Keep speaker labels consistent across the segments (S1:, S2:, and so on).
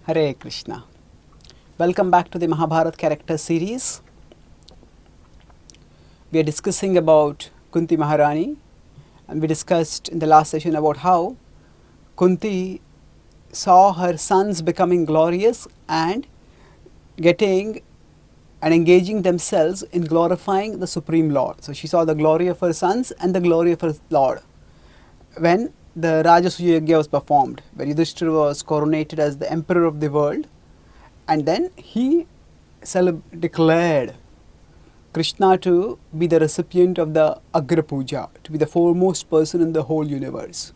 S1: Hare Krishna. Welcome back to the Mahabharata character series. We are discussing about Kunti Maharani, and we discussed in the last session about how Kunti saw her sons becoming glorious and getting and engaging themselves in glorifying the Supreme Lord. So she saw the glory of her sons and the glory of her Lord when the Rajasuya Yajna was performed, where Yudhishthira was coronated as the emperor of the world, and then he declared Krishna to be the recipient of the Agra Puja, to be the foremost person in the whole universe.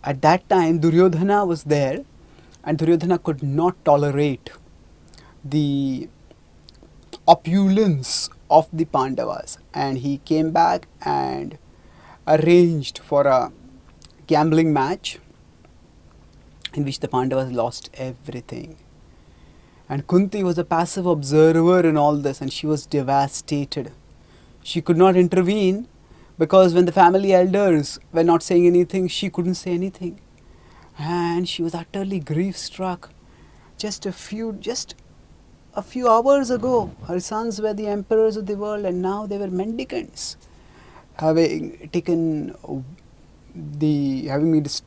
S1: At that time, Duryodhana was there, and Duryodhana could not tolerate the opulence of the Pandavas, and he came back and arranged for a gambling match in which the Pandavas lost everything. And Kunti was a passive observer in all this, and she was devastated. She could not intervene because when the family elders were not saying anything, she couldn't say anything. And she was utterly grief struck. Just a few hours ago, her sons were the emperors of the world, and now they were mendicants, having been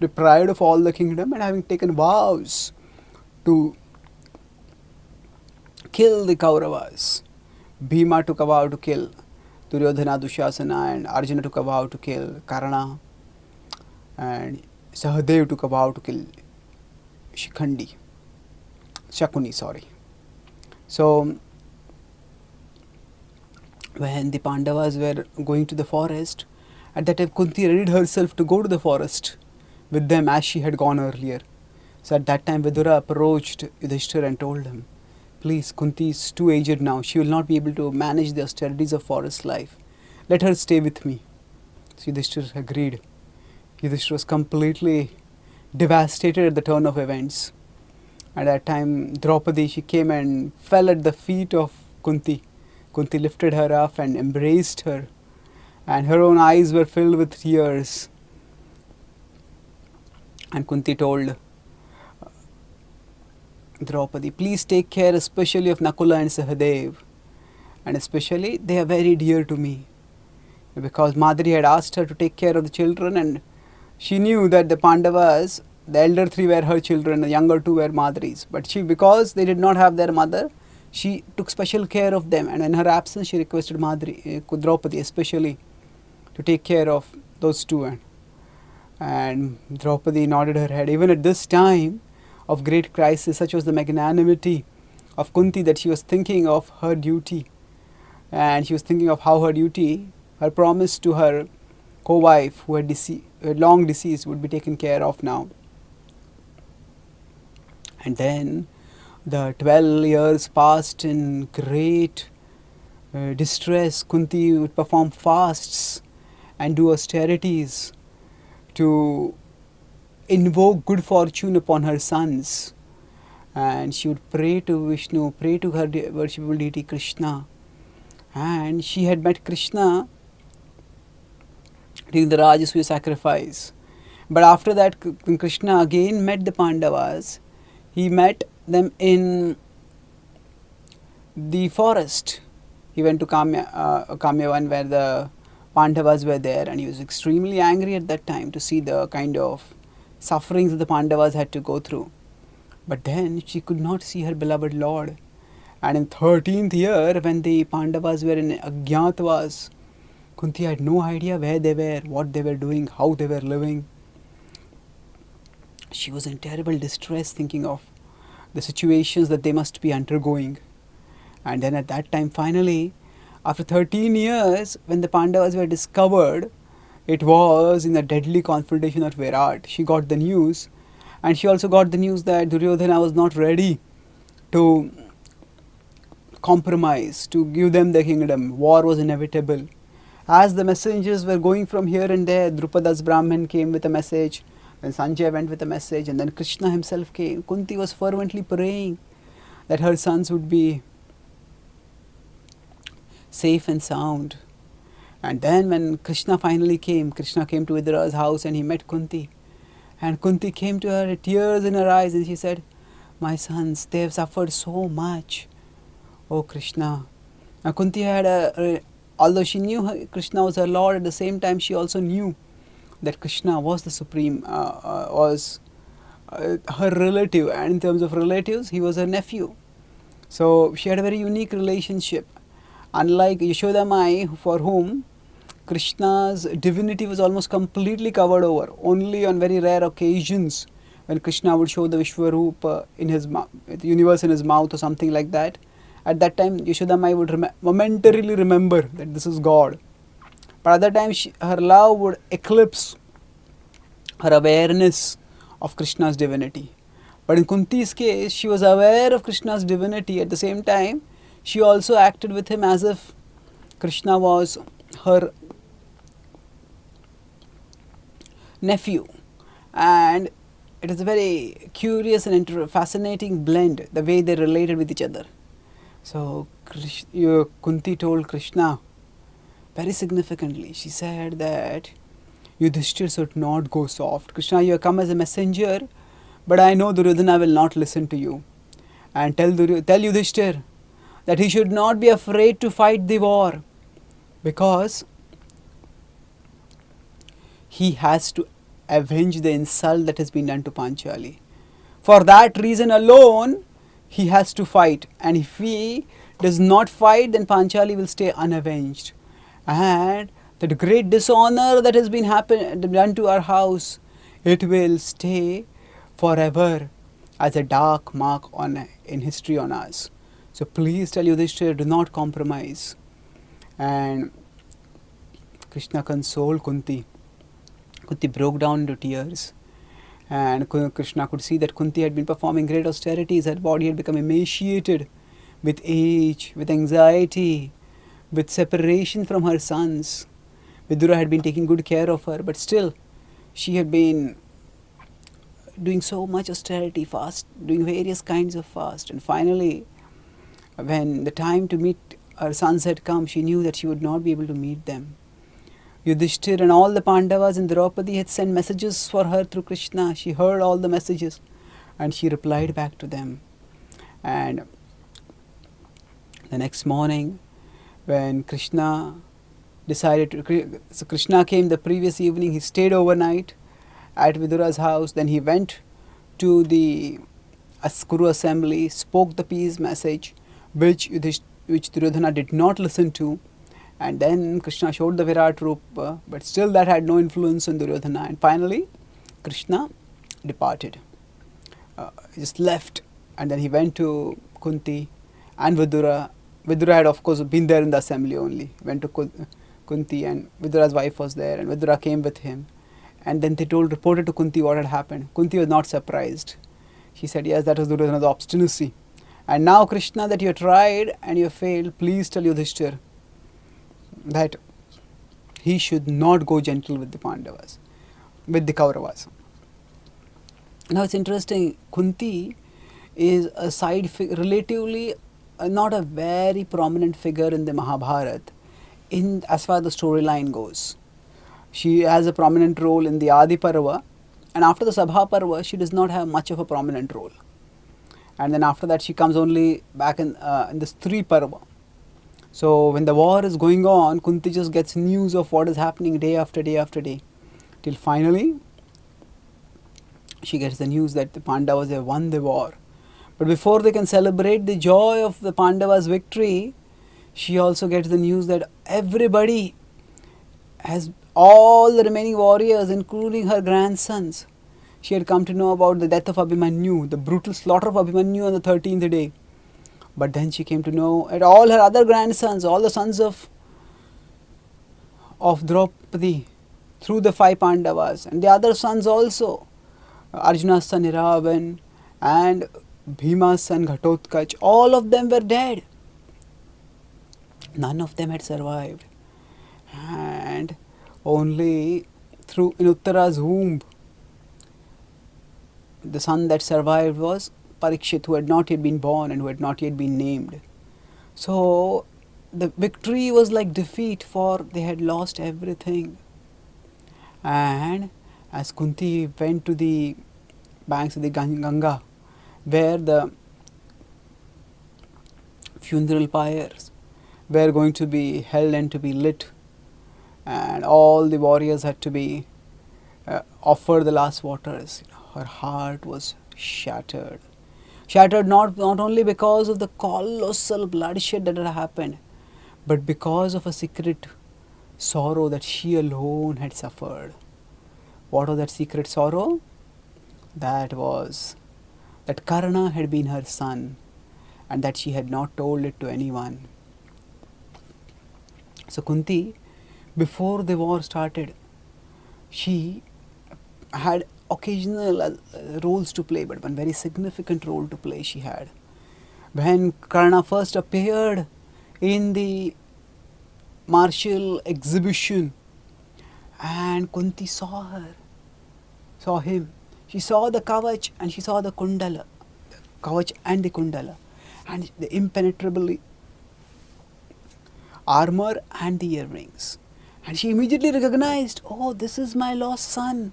S1: deprived of all the kingdom and having taken vows to kill the Kauravas. Bhima took a vow to kill Duryodhana, Dushasana, and Arjuna took a vow to kill Karna, and Sahadev took a vow to kill Shakuni. So, when the Pandavas were going to the forest, at that time Kunti readied herself to go to the forest with them as she had gone earlier. So at that time Vidura approached Yudhishthira and told him, "Please, Kunti is too aged now. She will not be able to manage the austerities of forest life. Let her stay with me." So Yudhishthira agreed. Yudhishthira was completely devastated at the turn of events. At that time, Draupadi, she came and fell at the feet of Kunti. Kunti lifted her up and embraced her, and her own eyes were filled with tears. And Kunti told Draupadi, "Please take care especially of Nakula and Sahadev, and especially they are very dear to me." Because Madri had asked her to take care of the children, and she knew that the Pandavas, the elder three were her children, the younger two were Madri's. But she, because they did not have their mother, she took special care of them, and in her absence she requested Draupadi especially to take care of those two. And Draupadi nodded her head. Even at this time of great crisis, such was the magnanimity of Kunti that she was thinking of her duty, and she was thinking of how her promise to her co-wife who had long deceased would be taken care of now. And then the 12 years passed in great distress. Kunti would perform fasts and do austerities to invoke good fortune upon her sons. And she would pray to Vishnu, pray to her worshipable deity Krishna. And she had met Krishna during the Rajasuya sacrifice. But after that, when Krishna again met the Pandavas, he met them in the forest. He went to Kamyavan where the Pandavas were there, and he was extremely angry at that time to see the kind of sufferings that the Pandavas had to go through. But then she could not see her beloved Lord. And in 13th year, when the Pandavas were in Ajñatavas, Kunti had no idea where they were, what they were doing, how they were living. She was in terrible distress thinking of the situations that they must be undergoing. And then at that time, finally, after 13 years, when the Pandavas were discovered, it was in the deadly confrontation at Virat. She got the news, and she also got the news that Duryodhana was not ready to compromise, to give them the kingdom. War was inevitable. As the messengers were going from here and there, Drupada's Brahmin came with a message, then Sanjay went with a message, and then Krishna himself came. Kunti was fervently praying that her sons would be safe and sound. And then when Krishna finally came, Krishna came to Vidura's house and he met Kunti. And Kunti came to her, tears in her eyes, and she said, "My sons, they have suffered so much, oh Krishna." Now Kunti had although she knew Krishna was her Lord, at the same time she also knew that Krishna was the supreme, was her relative, and in terms of relatives, he was her nephew. So she had a very unique relationship. Unlike Yashoda Mai, for whom Krishna's divinity was almost completely covered over, only on very rare occasions when Krishna would show the Vishwarup in his the universe in his mouth or something like that. At that time, Yashoda Mai would momentarily remember that this is God. But at that time, her love would eclipse her awareness of Krishna's divinity. But in Kunti's case, she was aware of Krishna's divinity. At the same time, she also acted with him as if Krishna was her nephew. And it is a very curious and fascinating blend, the way they related with each other. So Kunti told Krishna very significantly, she said that Yudhishthir should not go soft. Krishna, you have come as a messenger, but I know Duryodhana will not listen to you. And tell Yudhishthir that he should not be afraid to fight the war, because he has to avenge the insult that has been done to Panchali. For that reason alone, he has to fight, and if he does not fight, then Panchali will stay unavenged. And that great dishonor that has been done to our house, it will stay forever as a dark mark in history on us. So please tell Yudhishthira, do not compromise. And Krishna consoled Kunti. Kunti broke down into tears. And Krishna could see that Kunti had been performing great austerities. Her body had become emaciated with age, with anxiety, with separation from her sons. Vidura had been taking good care of her, but still she had been doing so much austerity, fast, doing various kinds of fast. And finally, when the time to meet her sons had come, she knew that she would not be able to meet them. Yudhishthir and all the Pandavas and Draupadi had sent messages for her through Krishna. She heard all the messages and she replied back to them. And the next morning, when Krishna Krishna came the previous evening, he stayed overnight at Vidura's house. Then he went to the Kuru assembly, spoke the peace message, which Duryodhana did not listen to. And then Krishna showed the Virat Rupa, but still that had no influence on Duryodhana. And finally, Krishna departed. He just left, and then he went to Kunti and Vidura. Vidura had, of course, been there in the assembly only. Went to Kunti, and Vidura's wife was there, and Vidura came with him. And then they reported to Kunti what had happened. Kunti was not surprised. She said, yes, that was Duryodhana's obstinacy. And now, Krishna, that you have tried and you have failed, please tell Yudhishthir that he should not go gentle with the Pandavas, with the Kauravas. Now it's interesting, Kunti is a side figure, relatively not a very prominent figure in the Mahabharata as far as the storyline goes. She has a prominent role in the Adi Parva, and after the Sabha Parva, she does not have much of a prominent role. And then after that, she comes only back in the Stri Parva. So when the war is going on, Kunti just gets news of what is happening day after day after day, till finally she gets the news that the Pandavas have won the war. But before they can celebrate the joy of the Pandavas' victory, she also gets the news that everybody all the remaining warriors, including her grandsons, she had come to know about the death of Abhimanyu, the brutal slaughter of Abhimanyu on the 13th day. But then she came to know that all her other grandsons, all the sons of Draupadi, through the 5 Pandavas, and the other sons also, Arjuna's son Iravan and Bhima's son Ghatotkacha, all of them were dead. None of them had survived. And only in Uttara's womb, the son that survived was Parikshit, who had not yet been born and who had not yet been named. So the victory was like defeat, for they had lost everything. And As Kunti went to the banks of the Ganga, where the funeral pyres were going to be held and to be lit, and all the warriors had to be offered the last waters, her heart was shattered. Shattered not only because of the colossal bloodshed that had happened, but because of a secret sorrow that she alone had suffered. What was that secret sorrow? That was that Karna had been her son and that she had not told it to anyone. So Kunti, before the war started, she had occasional roles to play, but one very significant role to play she had. When Karna first appeared in the martial exhibition and Kunti saw him, she saw the kavach and she saw the kundala, kavach and the kundala, and the impenetrable armor and the earrings. And she immediately recognized, oh, this is my lost son.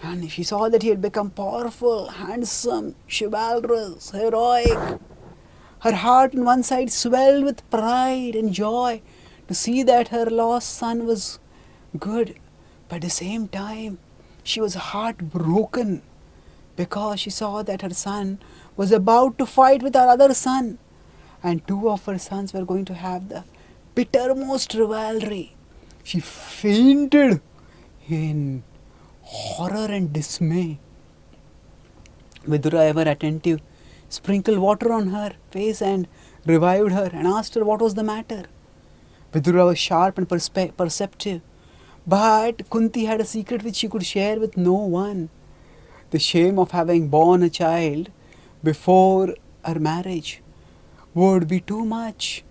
S1: And she saw that he had become powerful, handsome, chivalrous, heroic. Her heart on one side swelled with pride and joy to see that her lost son was good. But at the same time, she was heartbroken because she saw that her son was about to fight with her other son. And two of her sons were going to have the bittermost rivalry. She fainted in horror and dismay. Vidura, ever attentive, sprinkled water on her face and revived her and asked her what was the matter. Vidura was sharp and perceptive, but Kunti had a secret which she could share with no one. The shame of having born a child before her marriage would be too much,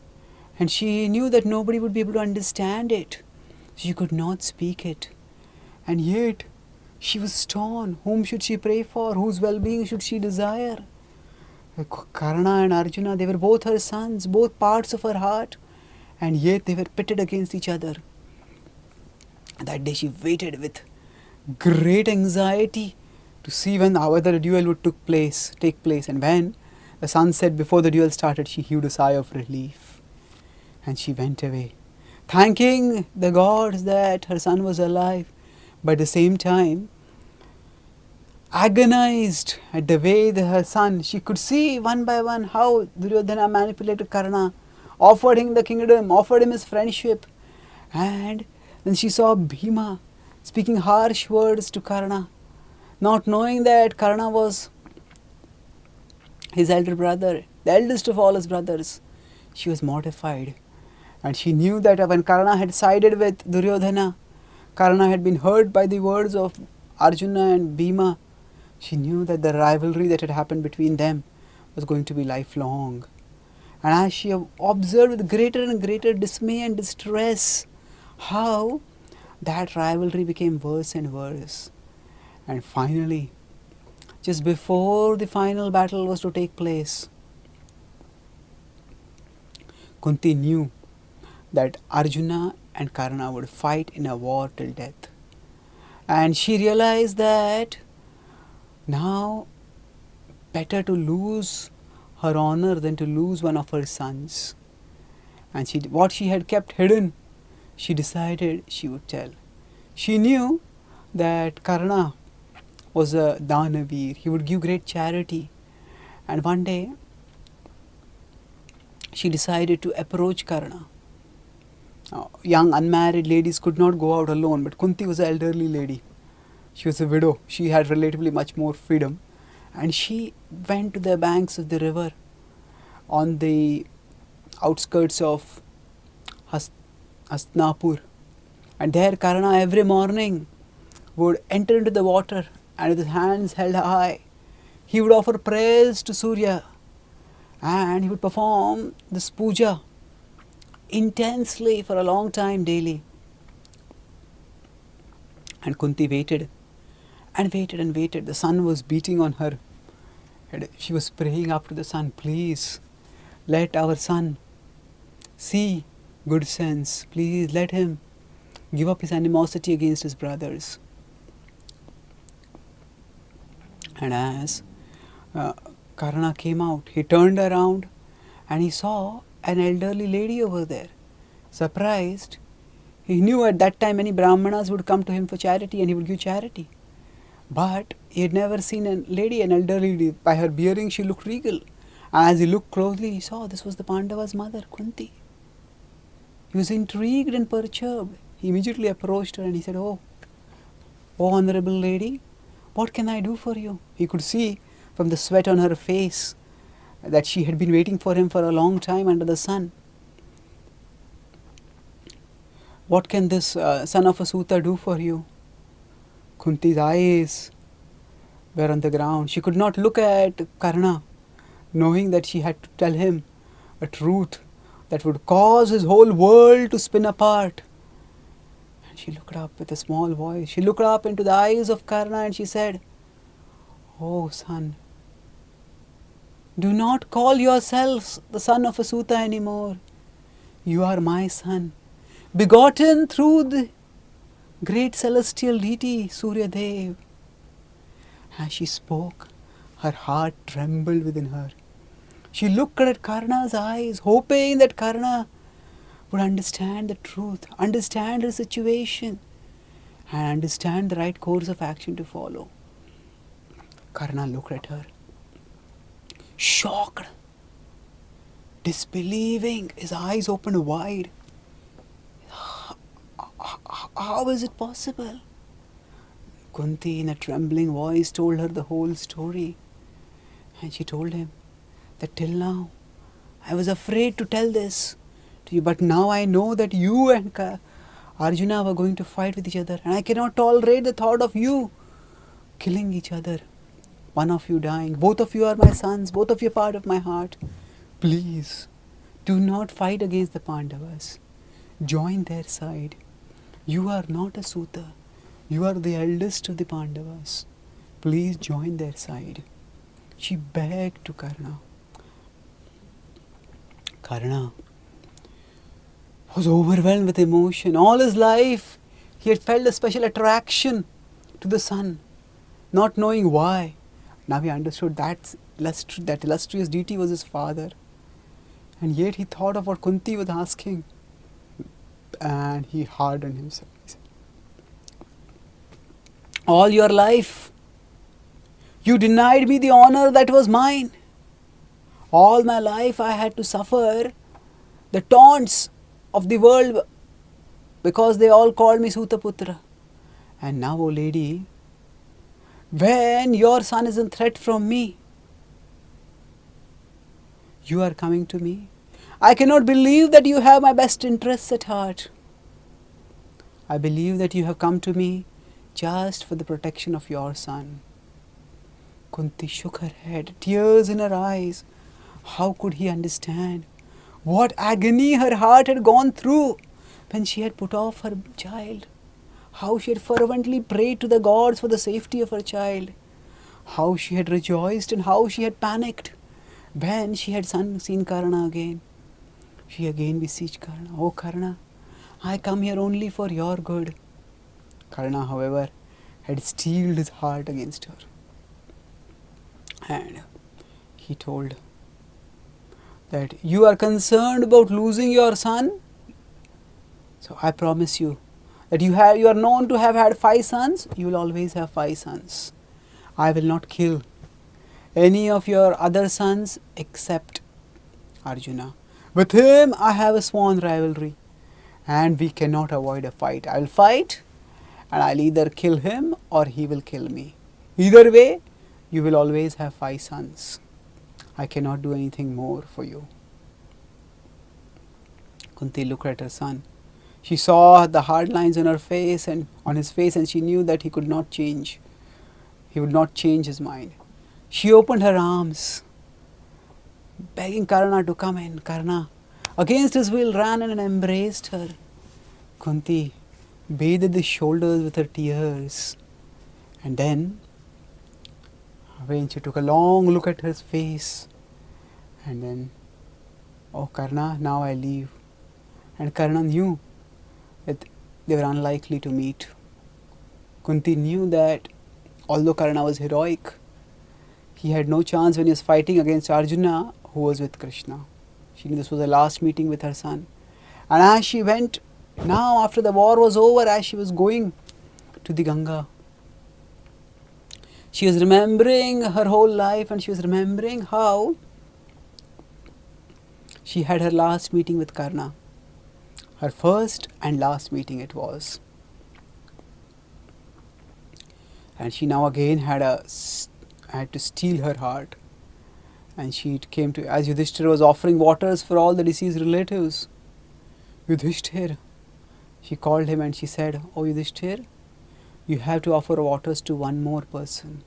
S1: and she knew that nobody would be able to understand it. She could not speak it, and yet she was torn. Whom should she pray for? Whose well-being should she desire? Karna and Arjuna, they were both her sons, both parts of her heart, and yet they were pitted against each other. That day she waited with great anxiety to see whether the duel would take place. And when the sun set before the duel started, she heaved a sigh of relief and she went away, thanking the gods that her son was alive, but at the same time agonized at the way that her son, she could see one by one how Duryodhana manipulated Karna, offered him the kingdom, offered him his friendship, and then she saw Bhima speaking harsh words to Karna, not knowing that Karna was his elder brother, the eldest of all his brothers. She was mortified, and she knew that when Karna had sided with Duryodhana, Karna had been hurt by the words of Arjuna and Bhima. She knew that the rivalry that had happened between them was going to be lifelong. And as she observed with greater and greater dismay and distress how that rivalry became worse and worse. And finally, just before the final battle was to take place, Kunti knew that Arjuna and Karna would fight in a war till death. And she realized that now better to lose her honor than to lose one of her sons. And what she had kept hidden, she decided she would tell. She knew that Karna was a Danavir. He would give great charity. And one day, she decided to approach Karna. Young unmarried ladies could not go out alone, but Kunti was an elderly lady. She was a widow. She had relatively much more freedom. And she went to the banks of the river on the outskirts of Hastinapur. And there Karna every morning would enter into the water and with his hands held high, he would offer prayers to Surya and he would perform this puja intensely for a long time daily. And Kunti waited and waited and waited. The sun was beating on her. And she was praying up to the sun, please let our son see good sense. Please let him give up his animosity against his brothers. And as uh, Karna came out, he turned around and he saw an elderly lady over there. Surprised, he knew at that time many Brahmanas would come to him for charity and he would give charity. But he had never seen a lady, an elderly lady. By her bearing, she looked regal. And as he looked closely, he saw this was the Pandava's mother, Kunti. He was intrigued and perturbed. He immediately approached her and he said, "Oh, honorable lady, what can I do for you?" He could see from the sweat on her face that she had been waiting for him for a long time under the sun. "What can this son of a Suta do for you?" Kunti's eyes were on the ground. She could not look at Karna, knowing that she had to tell him a truth that would cause his whole world to spin apart. And she looked up with a small voice. She looked up into the eyes of Karna and she said, "Oh son, do not call yourselves the son of a Suta anymore. You are my son, begotten through the great celestial deity Surya Dev." As she spoke, her heart trembled within her. She looked at Karna's eyes, hoping that Karna would understand the truth, understand her situation, and understand the right course of action to follow. Karna looked at her, shocked, disbelieving, his eyes opened wide. How is it possible? Kunti, in a trembling voice, told her the whole story. And she told him that till now I was afraid to tell this to you, but now I know that you and Arjuna were going to fight with each other, and I cannot tolerate the thought of you killing each other. One of you dying. Both of you are my sons. Both of you are part of my heart. Please, do not fight against the Pandavas. Join their side. You are not a Suta. You are the eldest of the Pandavas. Please join their side. She begged to Karna. Karna was overwhelmed with emotion. All his life, he had felt a special attraction to the son, not knowing why. Now he understood that illustrious deity was his father. And yet he thought of what Kunti was asking. And he hardened himself. He said, "All your life, you denied me the honor that was mine. All my life I had to suffer the taunts of the world because they all called me Sutaputra. And now, O lady, when your son is in threat from me, you are coming to me. I cannot believe that you have my best interests at heart. I believe that you have come to me just for the protection of your son." Kunti shook her head, tears in her eyes. How could he understand what agony her heart had gone through when she had put off her child? How she had fervently prayed to the gods for the safety of her child. How she had rejoiced and how she had panicked when she had seen Karna again. She again beseeched Karna, "Oh Karna, I come here only for your good." Karna, however, had steeled his heart against her. And he told that, "You are concerned about losing your son? So I promise you that you are known to have had 5 sons, you will always have 5 sons. I will not kill any of your other sons except Arjuna. With him I have a sworn rivalry and we cannot avoid a fight. I will fight and I'll either kill him or he will kill me. Either way, you will always have 5 sons. I cannot do anything more for you." Kunti looked at her son. She saw the hard lines on his face and she knew that he could not change. He would not change his mind. She opened her arms, begging Karna to come in. Karna, against his will, ran in and embraced her. Kunti bathed his shoulders with her tears. And then, when she took a long look at his face, and then, "Oh Karna, now I leave." And Karna knew that they were unlikely to meet. Kunti knew that although Karna was heroic, he had no chance when he was fighting against Arjuna, who was with Krishna. She knew this was the last meeting with her son. And as she went, now after the war was over, as she was going to the Ganga, she was remembering her whole life, and she was remembering how she had her last meeting with Karna. Her first and last meeting it was. And she now again had to steel her heart. And she came to, as Yudhishthira was offering waters for all the deceased relatives, Yudhishthira, she called him and she said, "Oh Yudhishthira, you have to offer waters to one more person.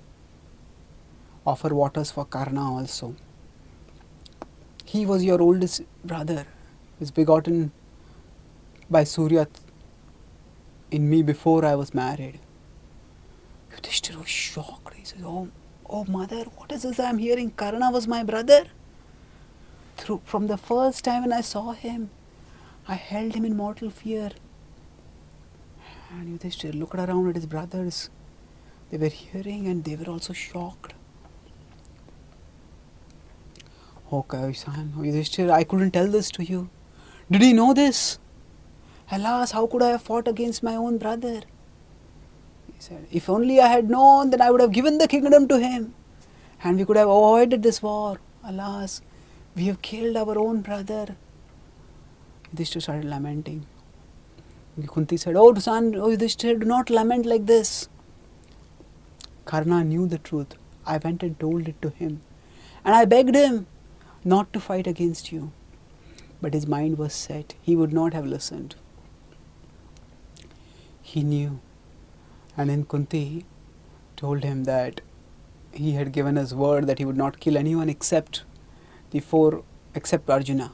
S1: Offer waters for Karna also. He was your oldest brother. He was begotten by Surya in me before I was married." Yudhishthira was shocked. He said, Oh mother, what is this I am hearing? Karna was my brother. From the first time when I saw him, I held him in mortal fear. And Yudhishthira looked around at his brothers. They were hearing and they were also shocked. Okay, son, Yudhishthira, I couldn't tell this to you. Did he know this? Alas, how could I have fought against my own brother? He said, if only I had known, then I would have given the kingdom to him, and we could have avoided this war. Alas, we have killed our own brother. Yudhishthira started lamenting. Kunti said, "Oh son, Yudhishthira, do not lament like this." Karna knew the truth. I went and told it to him, and I begged him not to fight against you. But his mind was set. He would not have listened. He knew. And then Kunti told him that he had given his word that he would not kill anyone except Arjuna.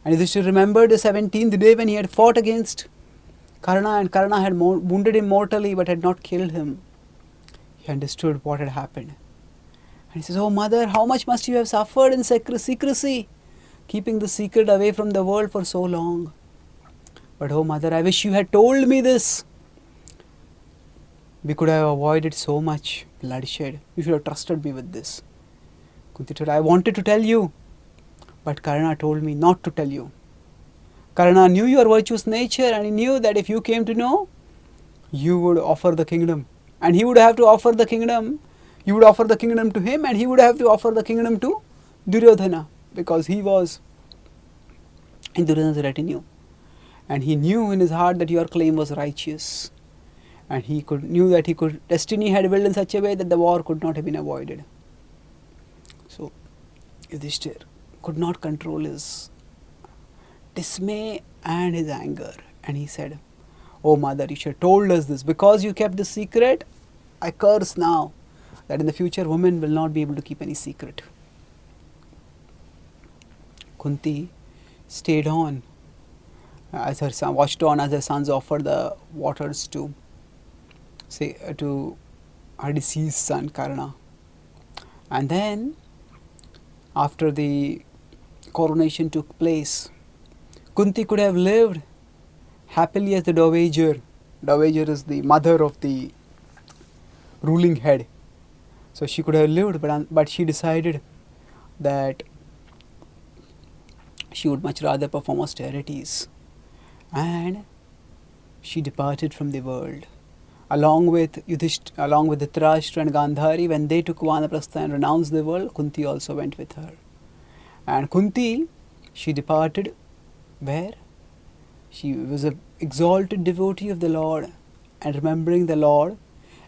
S1: And Yudhishthira remembered the 17th day when he had fought against Karna, and Karna had wounded him mortally but had not killed him. He understood what had happened. And he says, "Oh mother, how much must you have suffered in secrecy, keeping the secret away from the world for so long? But oh mother, I wish you had told me this. We could have avoided so much bloodshed. You should have trusted me with this." Kunti said, "I wanted to tell you, but Karna told me not to tell you. Karna knew your virtuous nature, and he knew that if you came to know, you would offer the kingdom. And he would have to offer the kingdom. You would offer the kingdom to him, and he would have to offer the kingdom to Duryodhana, because he was in Duryodhana's retinue. And he knew in his heart that your claim was righteous. And he knew that destiny had willed in such a way that the war could not have been avoided." So Yudhishthira could not control his dismay and his anger. And he said, "Oh mother, you should have told us this. Because you kept the secret, I curse now that in the future women will not be able to keep any secret." Kunti stayed on as her son, watched on as her sons offered the waters to her deceased son Karna. And then after the coronation took place, Kunti could have lived happily as the dowager. Dowager is the mother of the ruling head. So she could have lived, but she decided that she would much rather perform austerities. And she departed from the world. Along with Dhritarashtra and Gandhari, when they took Vanaprastha and renounced the world, Kunti also went with her. And Kunti, she departed where? She was an exalted devotee of the Lord, and remembering the Lord.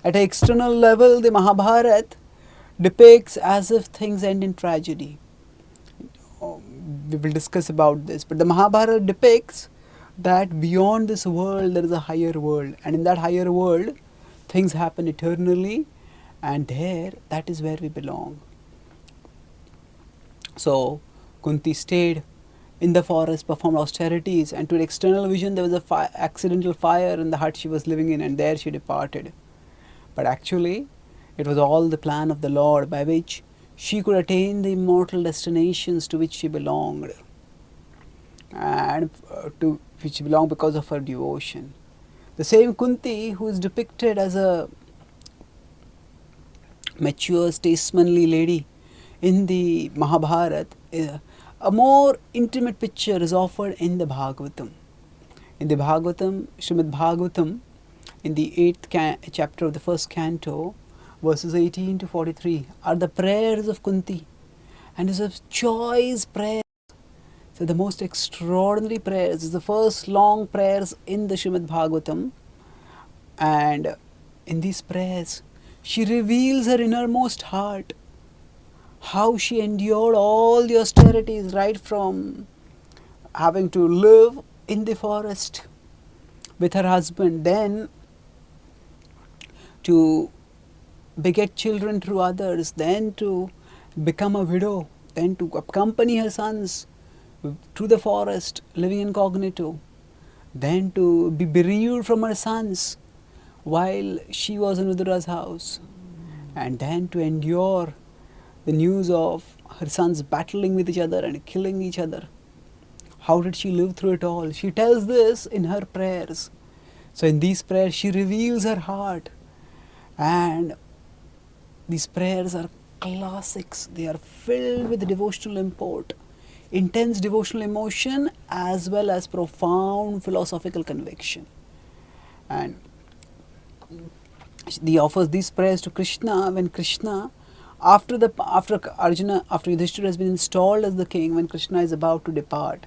S1: At an external level, the Mahabharata depicts as if things end in tragedy. We will discuss about this, but the Mahabharata depicts that beyond this world there is a higher world, and in that higher world things happen eternally, and there, that is where we belong. So Kunti stayed in the forest, performed austerities, and to the external vision there was a accidental fire in the hut she was living in, and there she departed. But actually it was all the plan of the Lord by which she could attain the immortal destinations to which she belonged, and to which she belonged because of her devotion. The same Kunti who is depicted as a mature, statesmanly lady in the Mahabharata, a more intimate picture is offered in the Bhagavatam. In the Bhagavatam, Srimad Bhagavatam, in the 8th chapter of the first canto, verses 18 to 43, are the prayers of Kunti. And it's a choice prayer. So the most extraordinary prayers is the first long prayers in the Srimad Bhagavatam. And in these prayers, she reveals her innermost heart, how she endured all the austerities, right from having to live in the forest with her husband, then to beget children through others, then to become a widow, then to accompany her sons through the forest, living incognito, then to be bereaved from her sons while she was in Vidura's house, and then to endure the news of her sons battling with each other and killing each other. How did she live through it all? She tells this in her prayers. So in these prayers she reveals her heart, and these prayers are classics. They are filled with devotional import, intense devotional emotion, as well as profound philosophical conviction. And he offers these prayers to Krishna when Krishna, after Yudhishthira has been installed as the king, when Krishna is about to depart,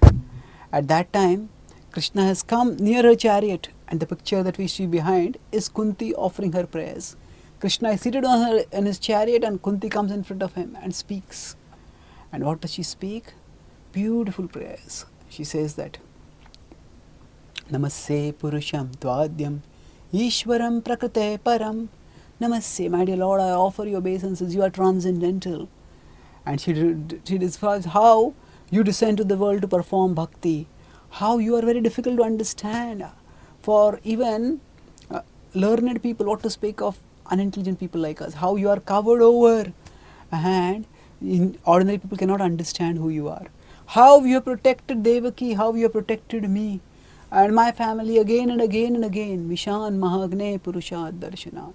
S1: at that time Krishna has come near her chariot, and the picture that we see behind is Kunti offering her prayers. Krishna is seated in his chariot, and Kunti comes in front of him and speaks. And what does she speak? Beautiful prayers. She says that Namaste Purusham Dvadyam Ishwaram Prakrite Param. Namaste, my dear Lord, I offer you obeisances, you are transcendental. And she describes how you descend to the world to perform bhakti, how you are very difficult to understand for even learned people, what to speak of unintelligent people like us, how you are covered over and ordinary people cannot understand who you are. How you have protected Devaki, how you have protected me and my family again and again and again. Vishan Mahagne Purushat Darshana.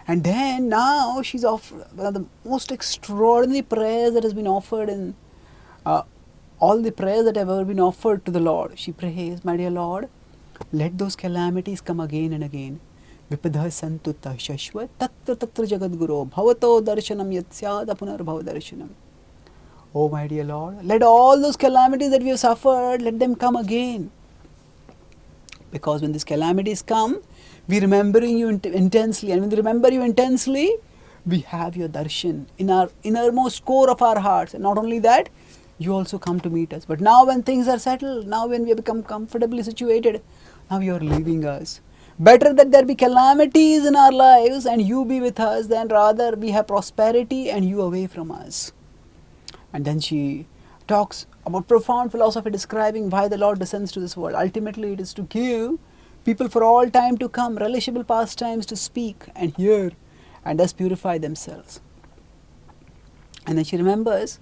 S1: And then now she's offered one of the most extraordinary prayers that has been offered in all the prayers that have ever been offered to the Lord. She prays, my dear Lord, let those calamities come again and again. Vipadha santutta shashvat tatra tatra jagadguru bhavato darshanam yatsyada punarbhava darshanam. Oh my dear Lord, let all those calamities that we have suffered, let them come again. Because when these calamities come, we remembering you intensely, and when we remember you intensely, we have your darshan in our innermost core of our hearts. And not only that, you also come to meet us. But now when things are settled, now when we have become comfortably situated, now you are leaving us. Better that there be calamities in our lives and you be with us than rather we have prosperity and you away from us. And then she talks about profound philosophy describing why the Lord descends to this world. Ultimately it is to give people for all time to come relishable pastimes to speak and hear and thus purify themselves. And then she remembers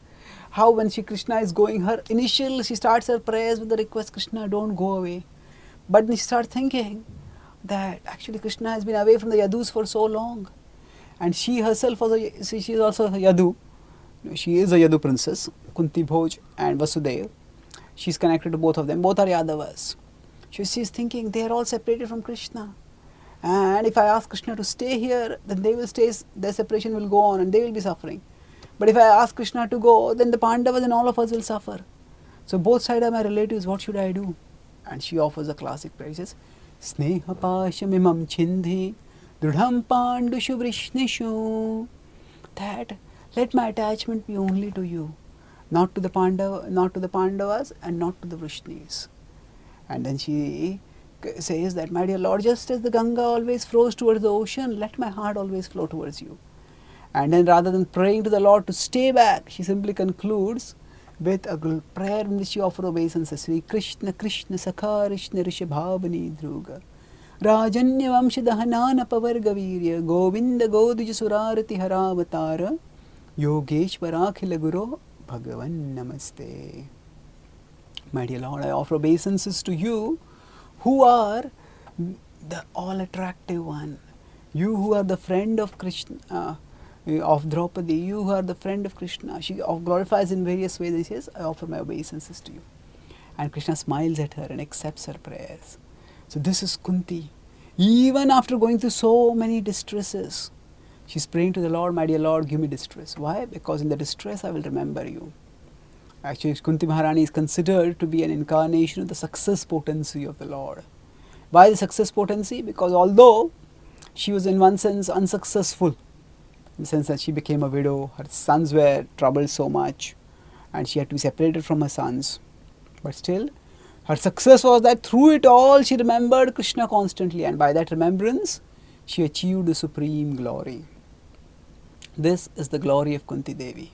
S1: how when Krishna is going, she starts her prayers with the request, Krishna, don't go away. But then she starts thinking that actually Krishna has been away from the Yadus for so long. And she herself she is also a Yadu. She is a Yadu princess, Kunti Bhoj and Vasudeva. She is connected to both of them. Both are Yadavas. She is thinking they are all separated from Krishna. And if I ask Krishna to stay here, then they will stay, their separation will go on and they will be suffering. But if I ask Krishna to go, then the Pandavas and all of us will suffer. So both sides are my relatives, what should I do? And she offers a classic prayer. She says, Sneha pashamimam chindhi drudham pandushu vrishnishu. That let my attachment be only to you, not to the Pandavas and not to the Vrishnis. And then she says that, my dear Lord, just as the Ganga always flows towards the ocean, let my heart always flow towards you. And then rather than praying to the Lord to stay back, she simply concludes with a prayer in which she offers obeisances. Sri Krishna Krishna Sakha Krishna Rishabhavani Dhruga Rajanya Vamshadahanana Pavargavirya Govinda Godija Surarati Haravatara Yogeshwara Akhila Guru Bhagavan Namaste. My dear Lord, I offer obeisances to you who are the all attractive one. You who are the friend of Krishna, of Draupadi, you are the friend of Krishna. She glorifies in various ways. He says, I offer my obeisances to you. And Krishna smiles at her and accepts her prayers. So this is Kunti. Even after going through so many distresses, she's praying to the Lord, my dear Lord, give me distress. Why? Because in the distress I will remember you. Actually, Kunti Maharani is considered to be an incarnation of the success potency of the Lord. Why the success potency? Because although she was in one sense unsuccessful, in the sense that she became a widow, her sons were troubled so much, and she had to be separated from her sons. But still, her success was that through it all she remembered Krishna constantly, and by that remembrance she achieved the supreme glory. This is the glory of Kunti Devi,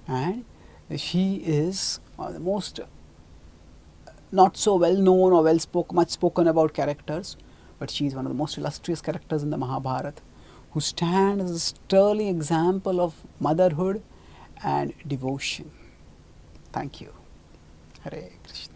S1: and she is the most not so well known or much spoken about characters, but she is one of the most illustrious characters in the Mahabharata, who stand as a sterling example of motherhood and devotion. Thank you. Hare Krishna.